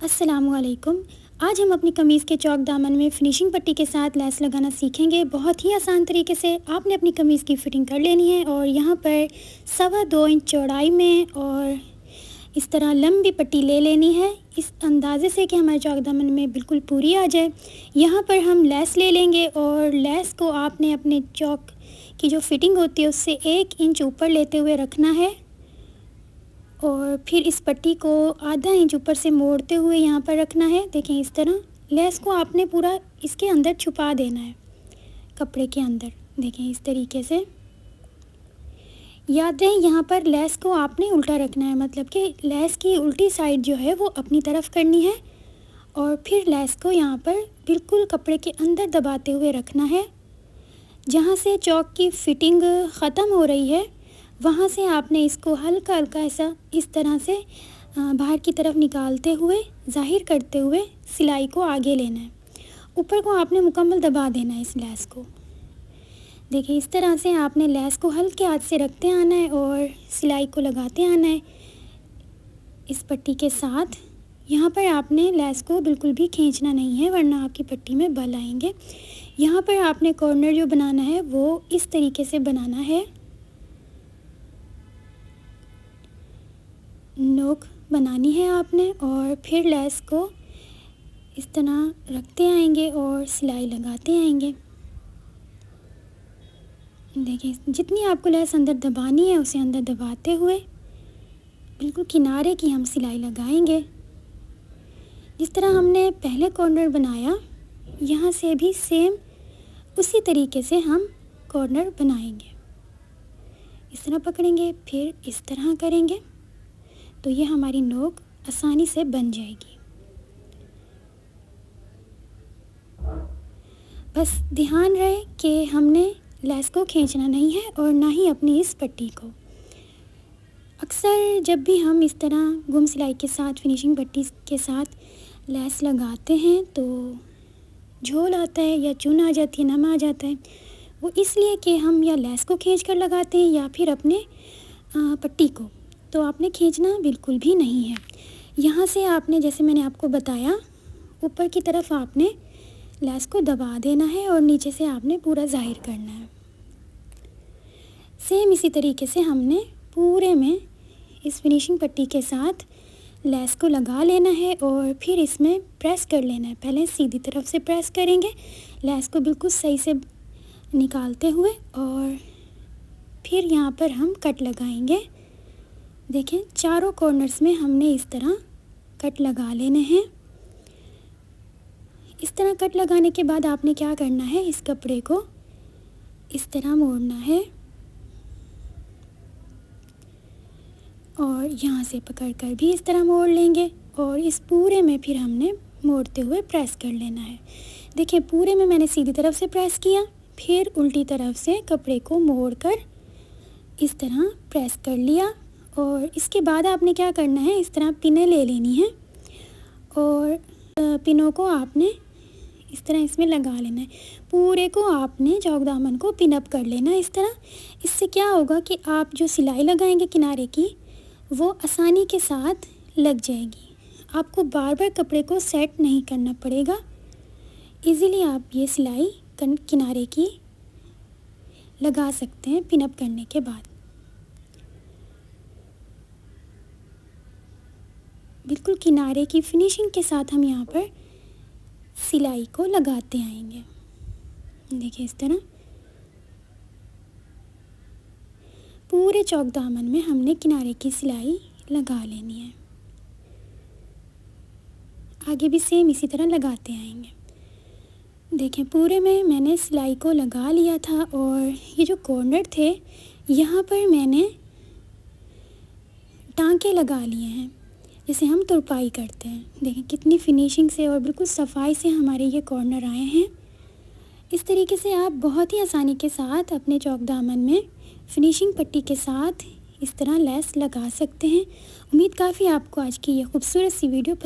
अस्सलामुअलैकुम। आज हम अपनी कमीज़ के चौक दामन में फिनिशिंग पट्टी के साथ लेस लगाना सीखेंगे। बहुत ही आसान तरीके से आपने अपनी कमीज़ की फ़िटिंग कर लेनी है और यहाँ पर 2.25 इंच चौड़ाई में और इस तरह लंबी पट्टी ले लेनी है, इस अंदाज़े से कि हमारे चौक दामन में बिल्कुल पूरी आ जाए। यहाँ पर हम लेस ले लेंगे और लेस को आपने अपने चौक की जो फ़िटिंग होती है उससे 1 इंच ऊपर लेते हुए रखना है और फिर इस पट्टी को आधा इंच ऊपर से मोड़ते हुए यहाँ पर रखना है। देखें, इस तरह लेस को आपने पूरा इसके अंदर छुपा देना है, कपड़े के अंदर। देखें, इस तरीके से। याद रहे, यहाँ पर लेस को आपने उल्टा रखना है, मतलब कि लेस की उल्टी साइड जो है वो अपनी तरफ करनी है और फिर लेस को यहाँ पर बिल्कुल कपड़े के अंदर दबाते हुए रखना है। जहाँ से चौक की फ़िटिंग ख़त्म हो रही है वहाँ से आपने इसको हल्का हल्का ऐसा इस तरह से बाहर की तरफ निकालते हुए, ज़ाहिर करते हुए सिलाई को आगे लेना है। ऊपर को आपने मुकम्मल दबा देना है इस लेस को। देखिए, इस तरह से आपने लेस को हल्के हाथ से रखते आना है और सिलाई को लगाते आना है इस पट्टी के साथ। यहाँ पर आपने लेस को बिल्कुल भी खींचना नहीं है, वरना आपकी पट्टी में बल आएंगे। यहाँ पर आपने कॉर्नर जो बनाना है वो इस तरीके से बनाना है। नोक बनानी है आपने और फिर लेस को इस तरह रखते आएंगे और सिलाई लगाते आएंगे। देखिए, जितनी आपको लेस अंदर दबानी है उसे अंदर दबाते हुए बिल्कुल किनारे की हम सिलाई लगाएंगे। जिस तरह हमने पहले कॉर्नर बनाया, यहाँ से भी सेम उसी तरीके से हम कॉर्नर बनाएंगे। इस तरह पकड़ेंगे, फिर इस तरह करेंगे तो ये हमारी नोक आसानी से बन जाएगी। बस ध्यान रहे कि हमने लेस को खींचना नहीं है और ना ही अपनी इस पट्टी को। अक्सर जब भी हम इस तरह गुम सिलाई के साथ, फिनिशिंग पट्टी के साथ लेस लगाते हैं तो झोल आता है या चुन आ जाती है, नम आ जाता है। वो इसलिए कि हम या लेस को खींच कर लगाते हैं या फिर अपने पट्टी को। तो आपने खींचना बिल्कुल भी नहीं है। यहाँ से आपने, जैसे मैंने आपको बताया, ऊपर की तरफ आपने लेस को दबा देना है और नीचे से आपने पूरा ज़ाहिर करना है। सेम इसी तरीके से हमने पूरे में इस फिनिशिंग पट्टी के साथ लेस को लगा लेना है और फिर इसमें प्रेस कर लेना है। पहले सीधी तरफ से प्रेस करेंगे, लेस को बिल्कुल सही से निकालते हुए, और फिर यहाँ पर हम कट लगाएंगे। देखें, चारों कॉर्नर्स में हमने इस तरह कट लगा लेने हैं। इस तरह कट लगाने के बाद आपने क्या करना है, इस कपड़े को इस तरह मोड़ना है और यहाँ से पकड़कर भी इस तरह मोड़ लेंगे और इस पूरे में फिर हमने मोड़ते हुए प्रेस कर लेना है। देखिए, पूरे में मैंने सीधी तरफ से प्रेस किया, फिर उल्टी तरफ से कपड़े को मोड़कर इस तरह प्रेस कर लिया और इसके बाद आपने क्या करना है, इस तरह पिनें ले लेनी है और पिनों को आपने इस तरह इसमें लगा लेना है। पूरे को आपने चौक दामन को पिन अप कर लेना है इस तरह। इससे क्या होगा कि आप जो सिलाई लगाएंगे किनारे की, वो आसानी के साथ लग जाएगी। आपको बार बार कपड़े को सेट नहीं करना पड़ेगा। इजीली आप ये सिलाई किनारे की लगा सकते हैं पिन अप करने के बाद। बिल्कुल किनारे की फिनिशिंग के साथ हम यहाँ पर सिलाई को लगाते आएंगे। देखिए, इस तरह पूरे चौक दामन में हमने किनारे की सिलाई लगा लेनी है। आगे भी सेम इसी तरह लगाते आएंगे। देखें, पूरे में मैंने सिलाई को लगा लिया था और ये जो कॉर्नर थे यहाँ पर मैंने टांके लगा लिए हैं, जैसे हम तुरपाई करते हैं। देखें कितनी फिनिशिंग से और बिल्कुल सफाई से हमारे ये कॉर्नर आए हैं। इस तरीके से आप बहुत ही आसानी के साथ अपने चौक दामन में फिनिशिंग पट्टी के साथ इस तरह लेस लगा सकते हैं। उम्मीद काफ़ी आपको आज की ये खूबसूरत सी वीडियो